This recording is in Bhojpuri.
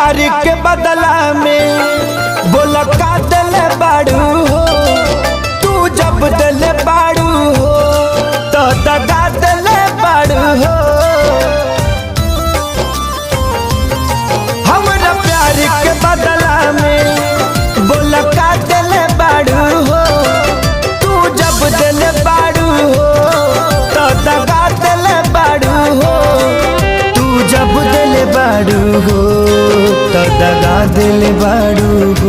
प्यार के बदला में बोला का दिल बाड़ू हो। तू जब दिल बाड़ू हो तो दगा दिल बाड़ू हो। हमरा प्यार के बदला में बोला का दिल बाड़ू हो। तू जब दिल बाड़ू हो तो दगा दिल बाड़ू हो। तू जब दिल बाड़ू हो तो दगा दिल बाड़ू हो।